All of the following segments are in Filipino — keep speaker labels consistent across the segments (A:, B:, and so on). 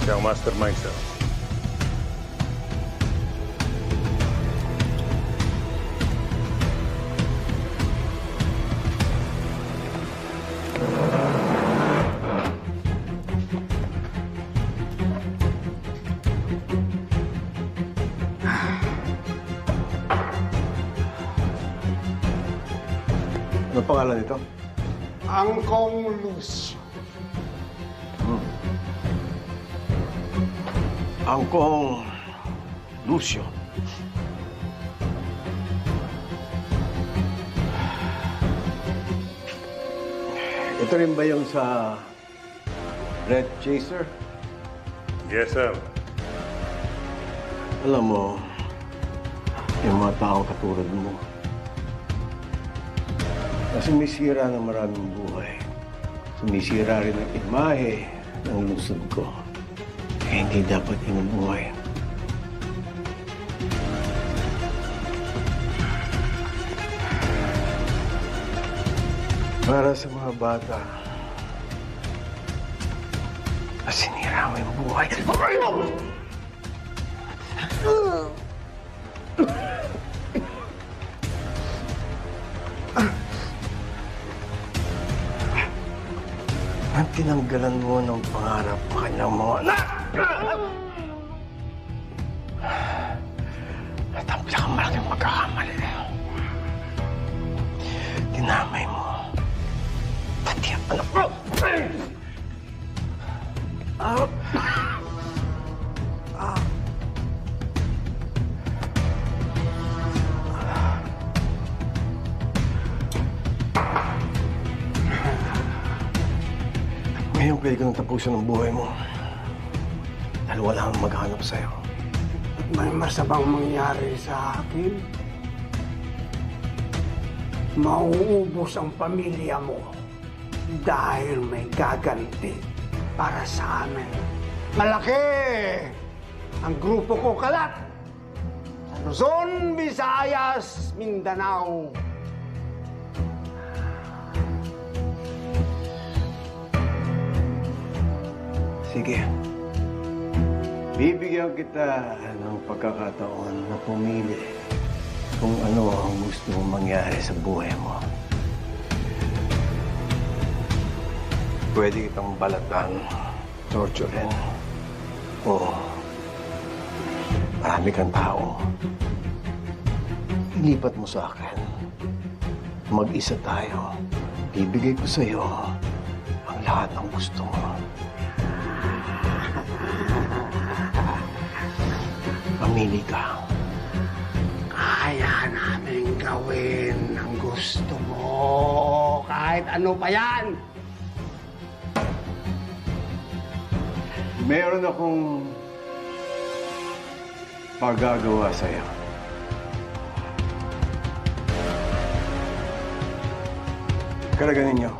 A: Siya ang mastermind, sir.
B: Ano pangalan nito?
C: Angkong Lucio.
B: Angkong Lucio. Ito rin ba yung sa Red Chaser?
A: Yes, sir.
B: Alam mo, yung mga taong katulad mo, na sumisira ng maraming buhay. Sumisira rin ang imahe ng lungsod ko. Kaya hindi dapat inubuhay. Para sa mga bata, na sinira mo yung buhay. Ang tinanggalan mo ng pangarap ng kanyang mga anak! At ang pinakamalaking magkakamali. Dinamay mo. Pati ang anak mo! Ngayon pwede ko nang tapusin ang buhay mo. Dahil wala kang maghanap sa'yo.
C: At may masamang mangyari sa akin. Mauubos ang pamilya mo dahil may gaganti para sa amin. Malaki ang grupo ko kalat sa Luzon, Visayas, Mindanao.
B: Sige. Bibigyan kita ng pagkakataon na pumili kung ano ang gusto mong mangyari sa buhay mo. Pwede kitang balatan, torturin, o marami kang tao. Ilipat mo sa akin. Mag-isa tayo. Bibigay ko sa'yo ang lahat ng gusto mo. Pamili ka.
C: Kaya namin gawin ang gusto mo. Kahit ano pa yan.
B: Meron akong pagagawa sa'yo. Karaganin niyo.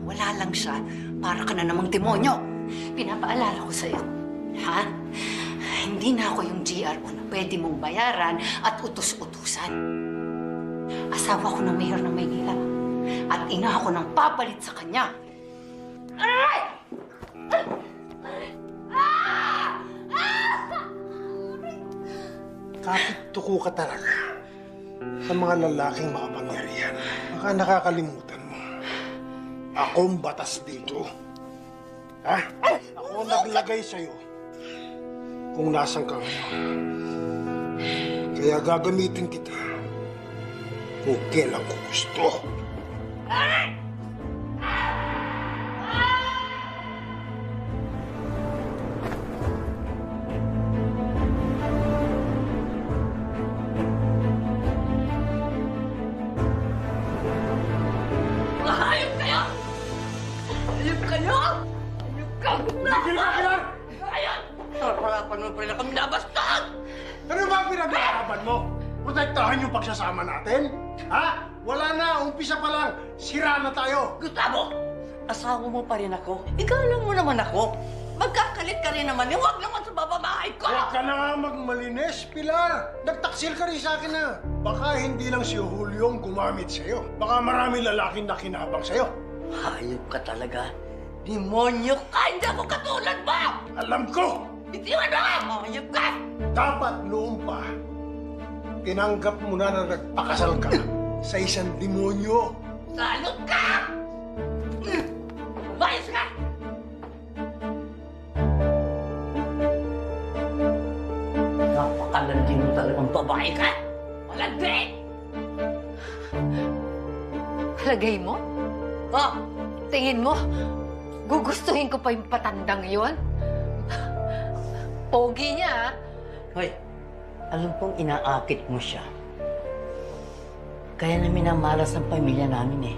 D: wala lang siya, para ka na namang demonyo. Pinapaalala ko sa'yo, ha? Hindi na ako yung GRO na pwede mong bayaran at utos-utusan. Asawa ko ng mayor ng Maynila at ina ako ng papalit sa kanya. Aray!
C: Kapit tuko ka talaga sa mga lalaking makapangyarihan. Baka nakakalimutan mo. Ako ang batas dito. Ha? Ako ang naglagay sa'yo kung nasan ka ngayon. Kaya gagamitin kita kung kailan ko gusto.
D: Hayop kayo! Hayop kayo! Hayop ka!
C: Tigil ka, Pilar!
D: Hayop! Wala pa rin kami nabastan!
C: Ano ba ang pinaglalaban mo? Protektahan yung pagsasama natin? Ha? Wala na, umpisa pa lang. Sira na tayo.
D: Gustavo! Asawa mo pa rin ako. Igalang mo naman ako. Magkakalit ka rin naman. Huwag naman sa bababahay ko!
C: Huwag ka na nga magmalinis, Pilar. Nagtaksil ka rin sa akin na. Baka hindi lang si Julio ang gumamit sa'yo. Baka maraming lalaking nakinabang sa'yo.
D: Hayop ka talaga. Demonyo ka! Hindi ako katulad mo!
C: Alam ko!
D: Bitiwan mo nga! Hayop ka!
C: Dapat noon pa, tinanggap mo na nagpakasal ka sa isang demonyo.
D: Salot ka! Bayas ka! Napakalandi mo talagang babae ka! Malandi!
E: Palagay mo?
D: Oh!
E: Tingin mo, gugustuhin ko pa yung patandang yon? Pogi niya, ha?
D: Hoy, alam kong inaakit mo siya. Kaya na minamalas ang pamilya namin eh.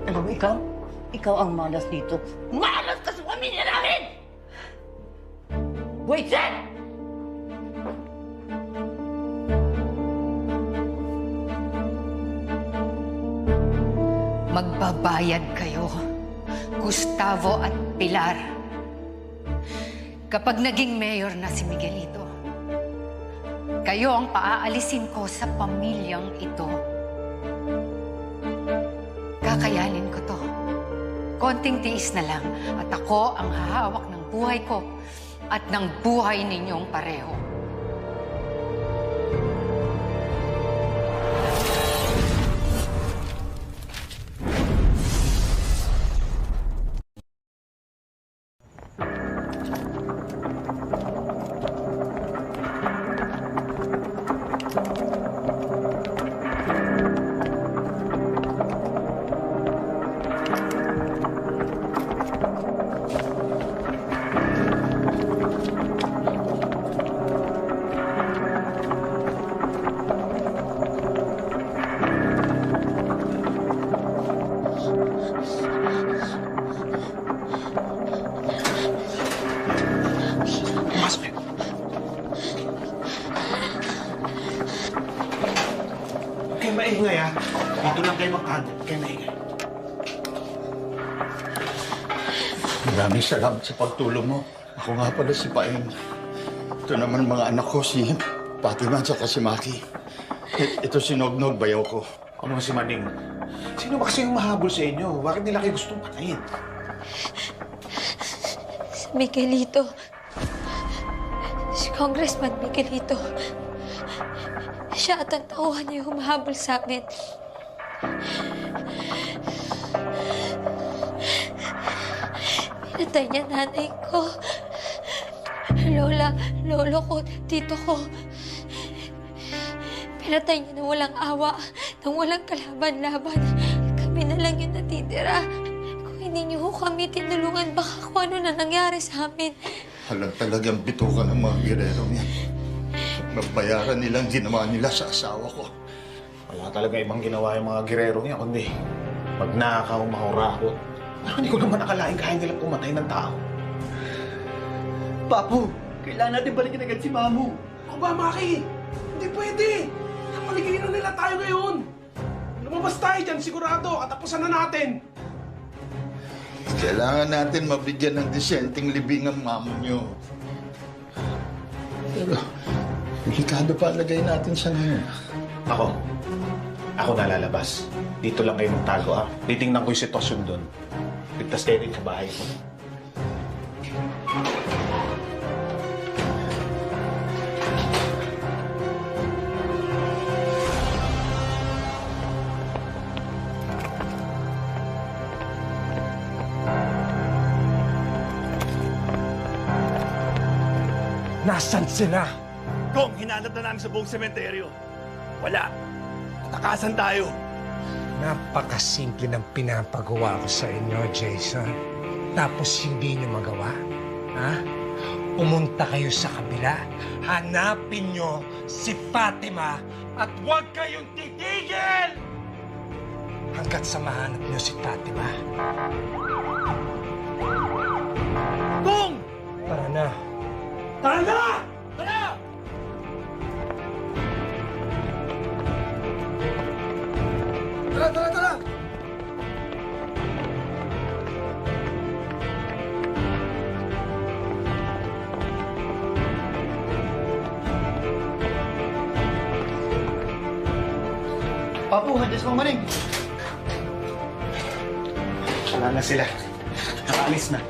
D: Alam mo, ikaw ang malas dito. Malas ka sa pamilya namin! Wait, Jen!
E: Magbabayad kayo, Gustavo at Pilar. Kapag naging mayor na si Miguelito, kayo ang paaalisin ko sa pamilyang ito. Kakayanin ko to. Konting tiis na lang at ako ang hahawak ng buhay ko at ng buhay ninyong pareho.
C: Kayo maingay, ha? Dito lang kayo magkahanap. Kayo maingay.
F: Maraming salamat sa pagtulong mo. Ako nga pala si Paeng. Ito naman mga anak ko, si Fatima at si Maki. Ito si Nognog, bayaw ko.
B: Ano si Maning? Sino ba kasi yung mahabol sa inyo? Bakit nila kayo gustong patayin?
G: Si Miguelito. Si Congressman Miguelito. Siya at ang tauhan niya humahabol sa amin. Pinatay niya nanay ko. Lolo ko, tito ko. Pinatay niya na walang awa, nang walang kalaban-laban. Kami na lang yung natitira. Kung hindi niyo kami tinulungan, baka kung ano na nangyari sa amin.
F: Halang talagang bitukan ng mga girero niya. Nabayaran nilang ginawa nila sa asawa ko.
B: Wala talaga ibang ginawa yung mga girero niya, kundi magnakaw, mahurakot. Pero hindi ko naman akalain kaya nilang pumatay ng tao.
H: Papu, kailangan natin balikin agad si Mamu.
I: Ako ba, Maki? Hindi pwede. Paliginin na nila tayo ngayon. Lumabas tayo dyan, sigurado. Katapusan na natin.
F: Kailangan natin mabigyan ng disenteng libing ang mamo nyo. Pero, delikado pa lagay natin siya ngayon.
B: Ako na lalabas. Dito lang kayo magtago, ha? Titingnan ko yung sitwasyon doon. Ligtas kayo rin sa bahay ko.
C: Nasaan sila?
H: Kung hinanap na namin sa buong sementeryo. Wala. Takasan tayo.
C: Napakasimple ng pinapagawa ko sa inyo, Jason. Tapos hindi niyo magawa? Ha? Pumunta kayo sa kabila. Hanapin niyo si Fatima at huwag kayong titigil! Hanggat sa mahanap niyo si Fatima.
H: Kung!
C: Tara na! Tara na!
H: Tara!
C: Tara, tara, tara!
H: Papu, handas kong maning.
B: Wala na sila. Nakaalis na.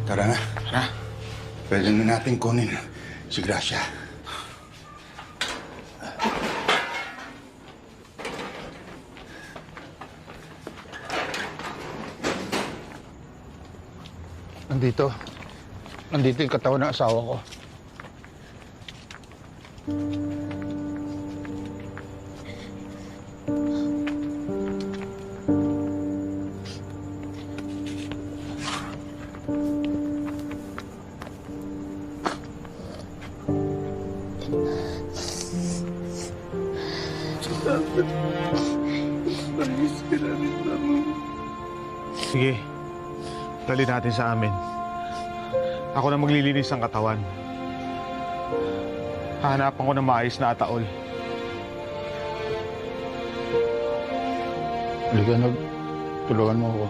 F: Tara na. Tara. Pwede na natin kunin si Gracia. Nandito yung katawan ng asawa ko.
C: Sige, dali natin sa amin. Ako na maglilinis ng katawan. Hahanapan ko ng maayos na ataol.
F: Halika na, tulungan mo ako.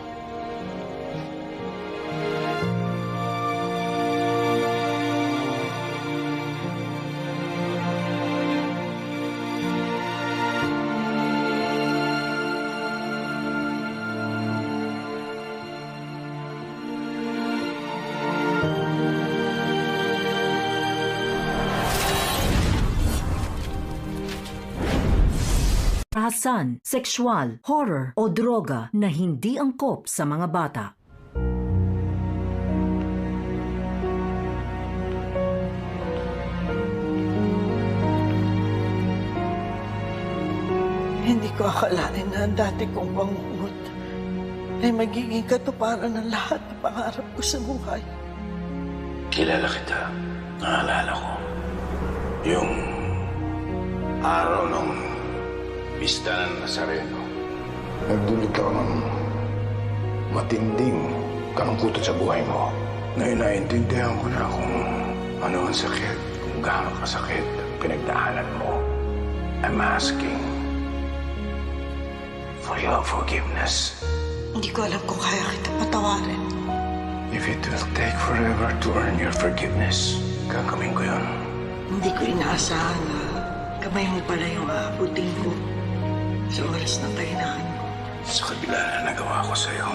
J: Karahasan, sexual, horror o droga na hindi angkop sa mga bata.
I: Hindi ko akalain na ang dati kong pangungot ay magiging katuparan ng lahat ng pangarap ko sa buhay.
K: Kilala kita. Naalala ko. Yung araw ng Pista ng Nazareno. Nagdulot ako ng matinding kalungkutan sa buhay mo. Ngayon naiintindihan ko na kung ano ang sakit, kung gaano kasakit ang pinagdaanan mo. I'm asking for your forgiveness.
I: Hindi ko alam kung kaya kita patawarin.
K: If it will take forever to earn your forgiveness, gagawin ko yun.
I: Hindi ko inaasahan na kamay mo pala yung aabutin ko sa oras ng kahinaan ko.
K: Sa kabila na nagawa ko sa'yo.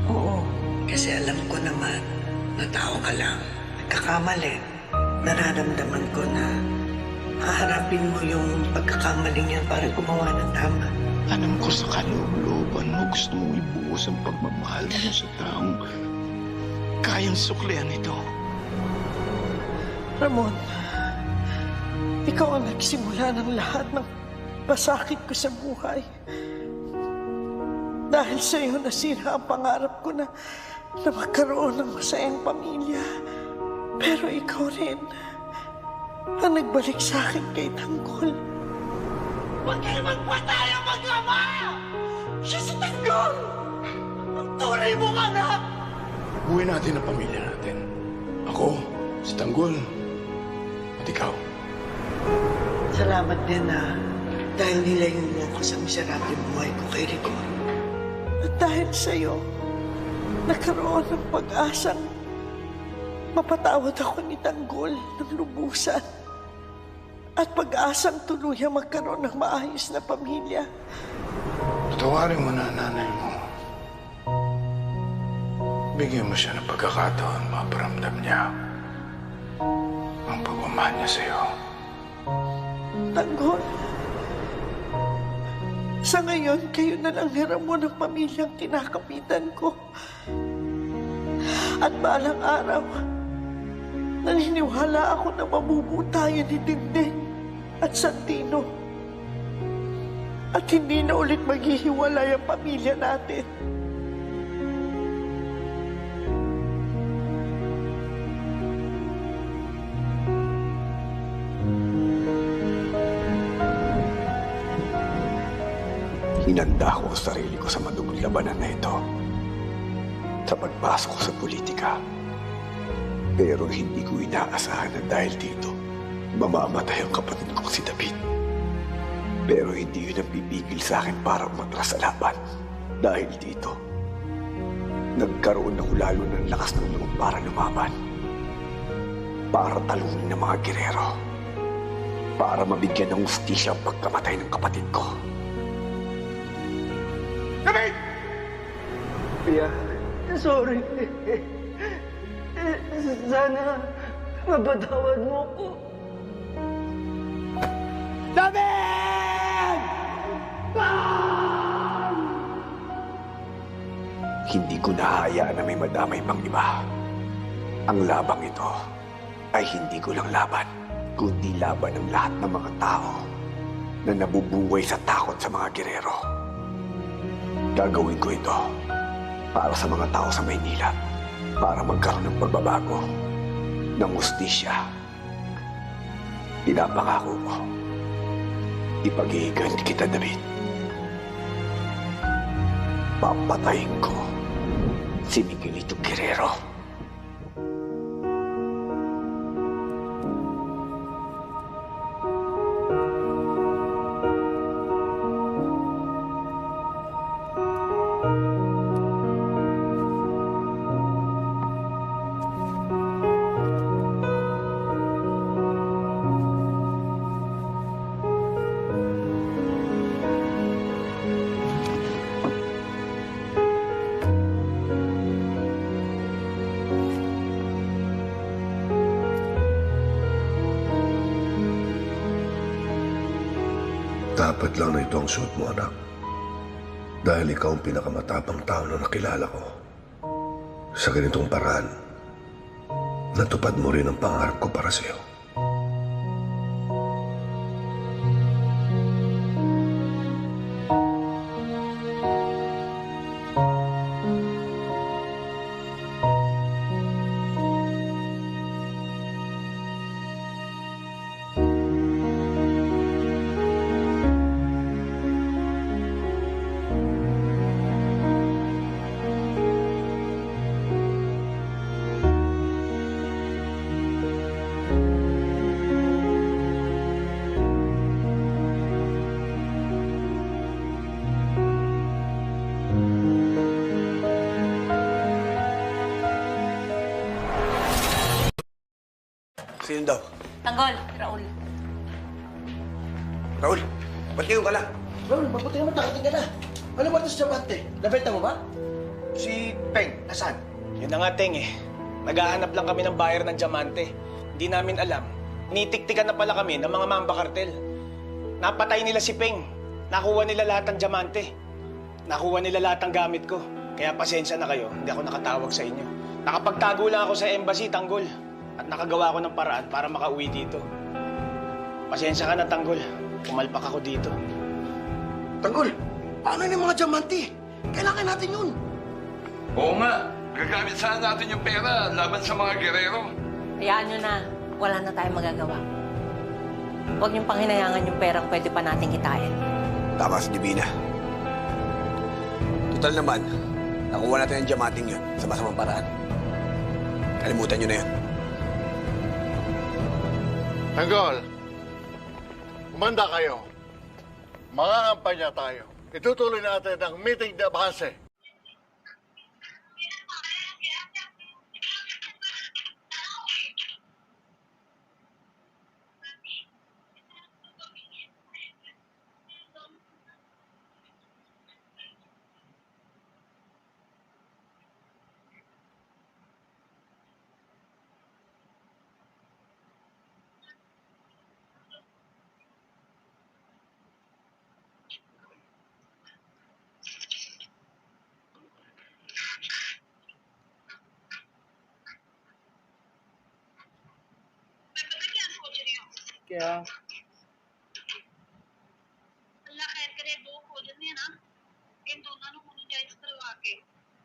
I: Oo, kasi alam ko naman na tao ka lang. Nagkakamali. Nararamdaman ko na haharapin mo yung pagkakamaling yan para gumawa ng tama.
K: Alam ko sa kaloob-looban mo gusto mong ibuhos ang pagmamahal mo sa taong kayang suklian ito.
I: Ramon, ikaw ang nagsimula ng lahat ng pasakit ko sa buhay. Dahil sa iyo nasira ang pangarap ko na magkaroon ng masayang pamilya. Pero ikaw rin ang nagbalik sa akin kay Tanggol. Magkailan pa tayo mag-ama? Siya si Tanggol! Ang tunay mong anak!
K: Buhay natin ang pamilya natin. Ako, si Tanggol, at ikaw.
I: Salamat din na dahil nilayo mo ako sa miserable buhay ko kay Rigor. Dahil sa'yo, nagkaroon ng pag-asang mapatawad ako ni Tanggol ng lubusan at pag-asang tuluyang magkaroon ng maayos na pamilya.
K: Patawarin mo na ang nanay mo. Bigyan mo siya ng pagkakataon maparamdam niya ang pagmamahal niya sa'yo.
I: Tanggol, sa ngayon, kayo na lang hiram mo ng pamilyang kinakapitan ko. At balang araw, naniniwala ako na mabubutayan ni Dingding at Santino. At hindi na ulit maghihiwalay ang pamilya natin.
K: Hinanda ko ang sarili ko sa madugong labanan na ito. Sa pagpasok ko sa politika. Pero hindi ko inaasahan na dahil dito, mamamatay ang kapatid ko si David. Pero hindi yun ang pipigil sa akin para umatras sa laban. Dahil dito, nagkaroon ako lalo ng lakas ng loob para lumaban. Para talunin ng mga gerero. Para mabigyan ng hustisya ang pagkamatay ng kapatid ko. David!
B: Pia, sorry. Sana mapatawad mo ko. David!
K: Hindi ko nahahayaan na may madamay pang iba. Ang labang ito ay hindi ko lang laban, kundi laban ng lahat ng mga tao na nabubuhay sa takot sa mga gerero. Gagawin ko ito para sa mga tao sa Maynila, para magkaroon ng pagbabago, ng hustisya. Pinapangako ko, ipag-iiganti kita, David. Papatayin ko si Miguelito Guerrero.
L: Dapat lang na ito ang suot mo, anak. Dahil ikaw ang pinakamatapang tao na nakilala ko. Sa ganitong paraan, natupad mo rin ang pangarap ko para sa'yo.
K: Sino daw?
D: Tanggol, Raul.
K: Raul, ba't ngayon ka lang?
B: Raul, mabuti naman nakating ka na. Ano ba ito sa Diamante? Nabenta mo ba?
K: Si Peng, nasaan?
M: Yun na nga, Teng eh. Naghahanap lang kami ng buyer ng diamante. Hindi namin alam. Nitiktikan na pala kami ng mga mamba kartel. Napatay nila si Peng. Nakuha nila lahat ng diamante. Nakuha nila lahat ng gamit ko. Kaya pasensya na kayo, hindi ako nakatawag sa inyo. Nakapagtago lang ako sa embassy, Tanggol. At nakagawa ko ng paraan para makauwi dito. Pasensya ka na, Tanggol. Pumalpak ako dito.
B: Tanggol, paano yung mga diamante? Kailangan natin yun.
N: Oo nga. Gagamit sana natin yung pera laban sa mga gerero.
O: Hayaan nyo na. Wala na tayong magagawa. Huwag niyong panghinayangan yung perang pwede pa nating kitain.
K: Tama si Divina. Total naman, nakuha natin ang diamanting yun sa masamang paraan. Kalimutan nyo na yun.
C: Tanggol, kumanda kayo. Mga kampanya tayo. Itutuloy natin ang meeting de avance.
P: क्या
Q: ਅੱਲਾ ਖੈਰ ਕਰੇ ਦੋ ਹੋ ਜਾਂਦੇ ਆ ਨਾ ਇਹ ਦੋਨਾਂ ਨੂੰ ਮੋਨੀਟਾਈਜ਼ ਕਰਵਾ ਕੇ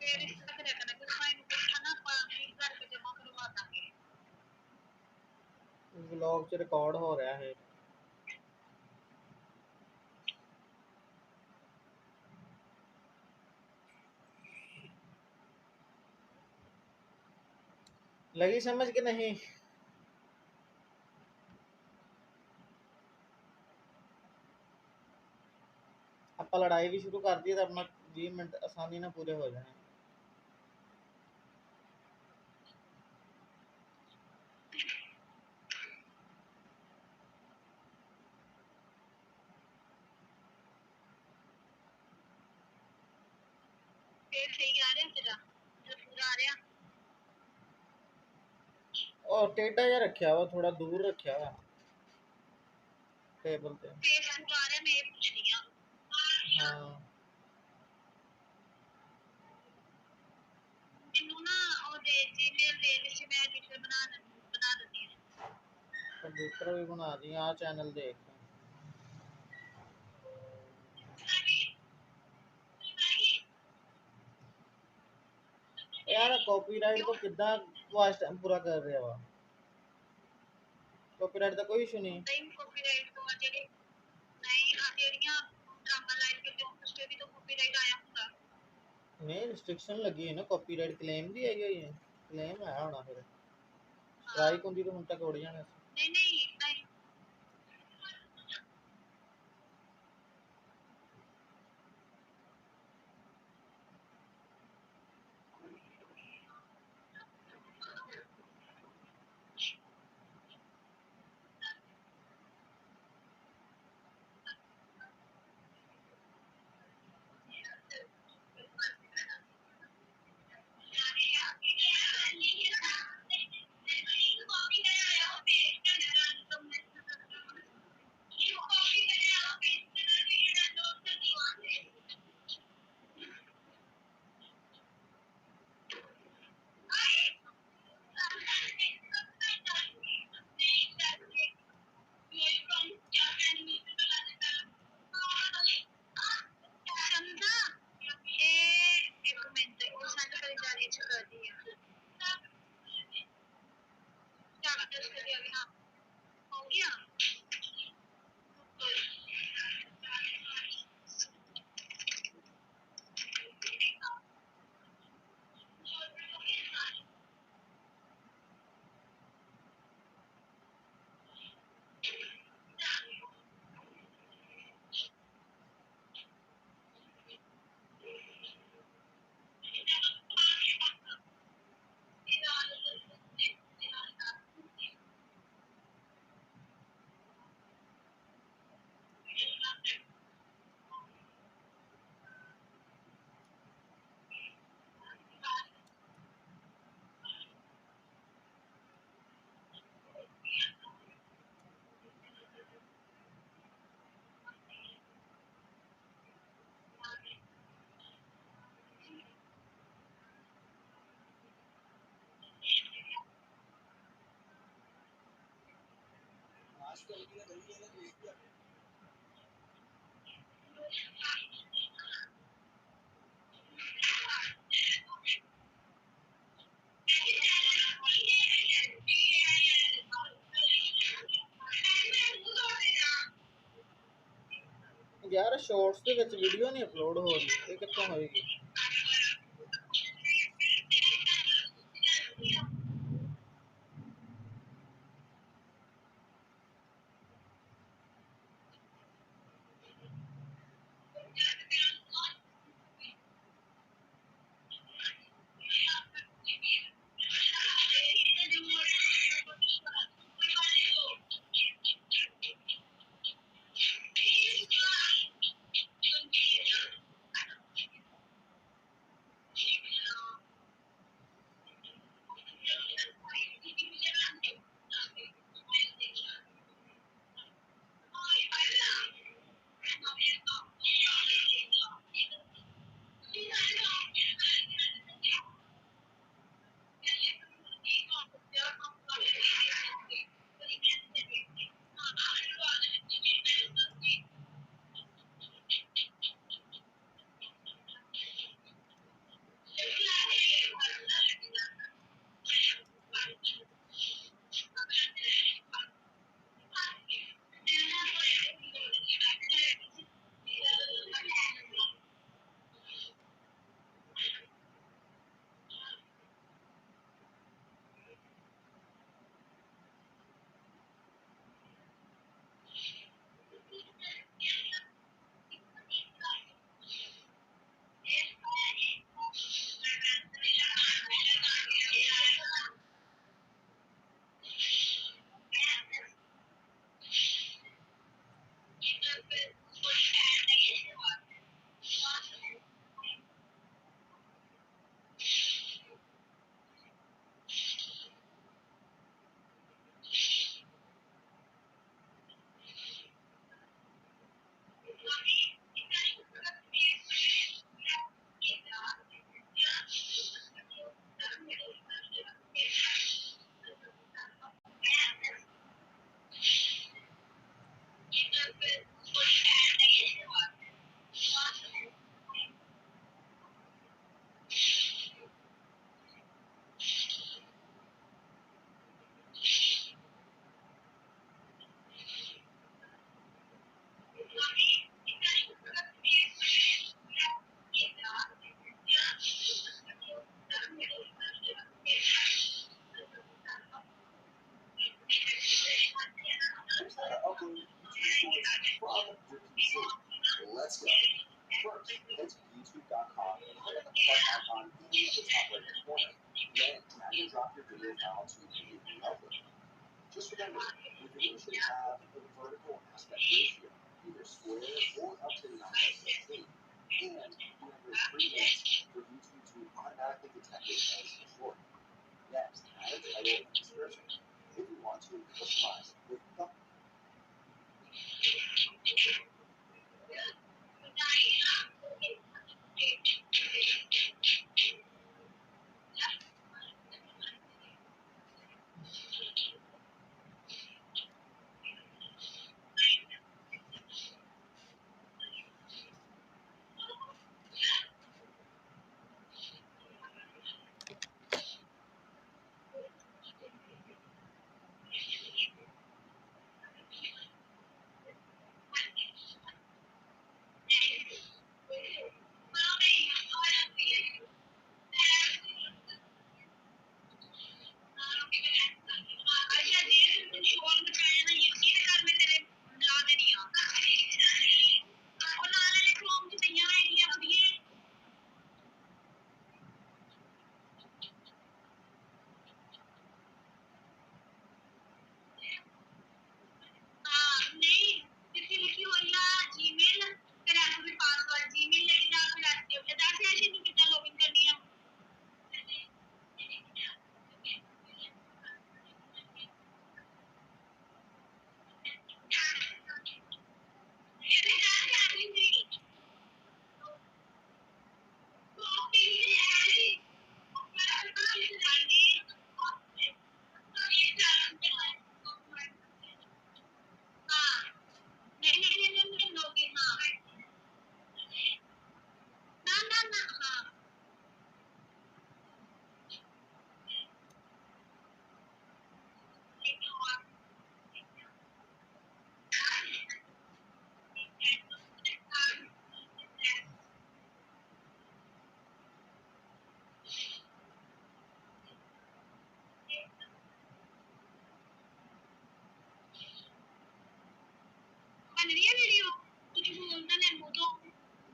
Q: ਫਿਰ ਇਸ ਤਰ੍ਹਾਂ ਕਰਿਆ ਕਰਾਂਗੇ ਫਾਈਨ ਨੂੰ ਪੁੱਛਣਾ ਨਾ ਆਪਾਂ ਫੀਸ ਭਰ ਕੇ ਜਮ੍ਹਾਂ ਕਰਵਾ ਦਾਂਗੇ
P: व्लॉग च रिकॉर्ड हो रहा है लगी समझ के नहीं आप लड़ाई भी शुरू कर दी तो अपना 20 मिनट आसानी ना पूरे हो जाए
Q: ਫਿਰ ਸਹੀ ਆ ਰਿਹਾ ਤੇਰਾ ਮਤਲਬ ਪੂਰਾ ਆ ਰਿਹਾ
P: और टेढ़ा जा रखा हुआ थोड़ा दूर रखा हुआ टेबल पे
Q: ਫੇਸਬੁੱਕ ਆ ਰਿਹਾ ਮੈਂ ਇਹ ਪੁੱਛ ਰਹੀ ਹਾਂ
P: हाँ
Q: ਮੈਨੂੰ ਨਾ ਉਹਦੇ ਜੀਮੇਲ ਦੇ ਵਿੱਚ ਮੈਂ ਐਡੀਟਰ ਬਣਾ ਦਿੰਦੀ ਹਾਂ
P: कंप्यूटर भी बना दी आ चैनल देख यार कॉपीराइट को कितना वाच टाइम पूरा कर रहा वा कॉपीराइट का कोई इशू नहीं
Q: ਨਹੀਂ ਕਾਪੀਰਾਈਟ ਤੋਂ ਜਿਹੜੇ ਨਹੀਂ ਆ ਜਿਹੜੀਆਂ ਡਰਾਮਾ ਲਾਈਨ ਕੇ ਜੋ ਉਸ ਤੇ ਵੀ ਤਾਂ ਕਾਪੀਰਾਈਟ ਆਇਆ ਹੁੰਦਾ
P: नहीं रिस्ट्रिक्शन लगी है ना कॉपीराइट क्लेम भी आई हुई है क्लेम आया होना फिर स्ट्राइक होंदी तो हुन तक उड़ जाना
Q: ਨਹੀਂ ਨਹੀਂ ਨਹੀਂ
P: यार शॉर्ट्स ਦੇ ਵਿੱਚ ਵੀਡੀਓ ਨਹੀਂ ਅਪਲੋਡ ਹੋ ਰਹੀ ਇਹ ਕਿੱਥੋਂ ਹੋਏਗੀ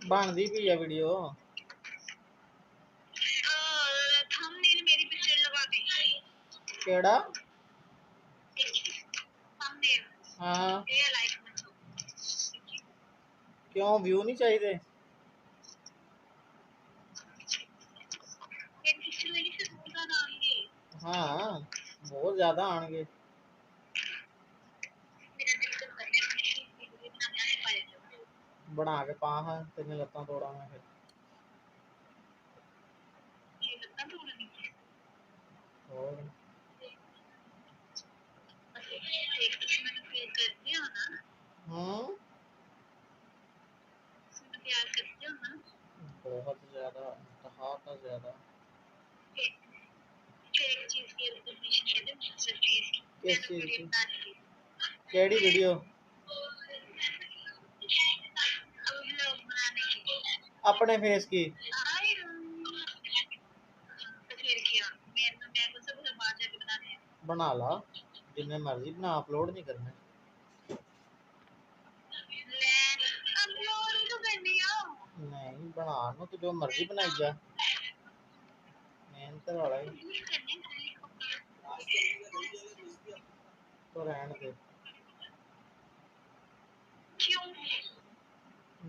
P: ਬਣਦੀ ਪਈ ਆ ਵੀਡੀਓ।
Q: थंबनेल मेरी पिक्चर लगा दी
P: ਕਿਹੜਾ?
Q: थंबनेल
P: ਹਾਂ
Q: ये लाइक
P: ਕਿਉਂ ਵਿਊ ਨਹੀਂ ਚਾਹੀਦੇ?
Q: ये पिक्चर लगी से बहुत ज्यादा आएंगे
P: ਹਾਂ ਬਹੁਤ ਜ਼ਿਆਦਾ ਆਣਗੇ।
Q: मेरा दिल तो करने वीडियो बनाने आने पाए
P: ਬਣਾ ਕੇ ਪਾ ਹਾਂ ਤੇਰੀਆਂ ਲੱਤਾਂ ਤੋੜਾਂ ਮੈਂ ਫਿਰ।
Q: ये लगता तो नहीं
P: ਹੋਰ
Q: एक तो मैंने फील कर दिया ना
P: ਹੂੰ
Q: प्यार करते हो ना
P: बहुत ज्यादा इंतहा का ज्यादा।
Q: फिर एक चीज की रिकॉग्निशन दे दे मुझे चीज
P: किस चीज की? केड़ी वीडियो? अपने फेस की? बना ला जिन्ने मर्जी बना, अपलोड नहीं करने। नहीं बना नो तो जो मर्जी बनाई जा, मेहनत वाला ही तो रहने दे।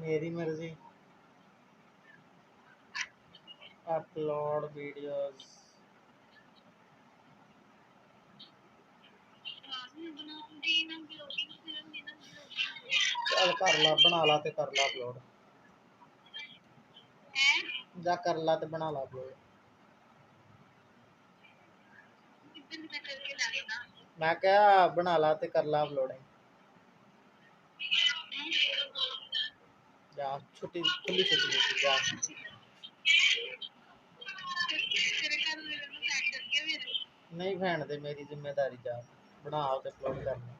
P: मेरी मर्जी। अपलोड वीडियोस चल कर ला, बना ला ते कर ला अपलोड। जा कर ला ते बना ला अपलोड। मैं क्या बना ला ते कर ला अपलोडिंग। जा छुट्टी खुली छुट्टी जा। नहीं भैन दे मेरी जिम्मेदारी जा बना ते अपलोड करना।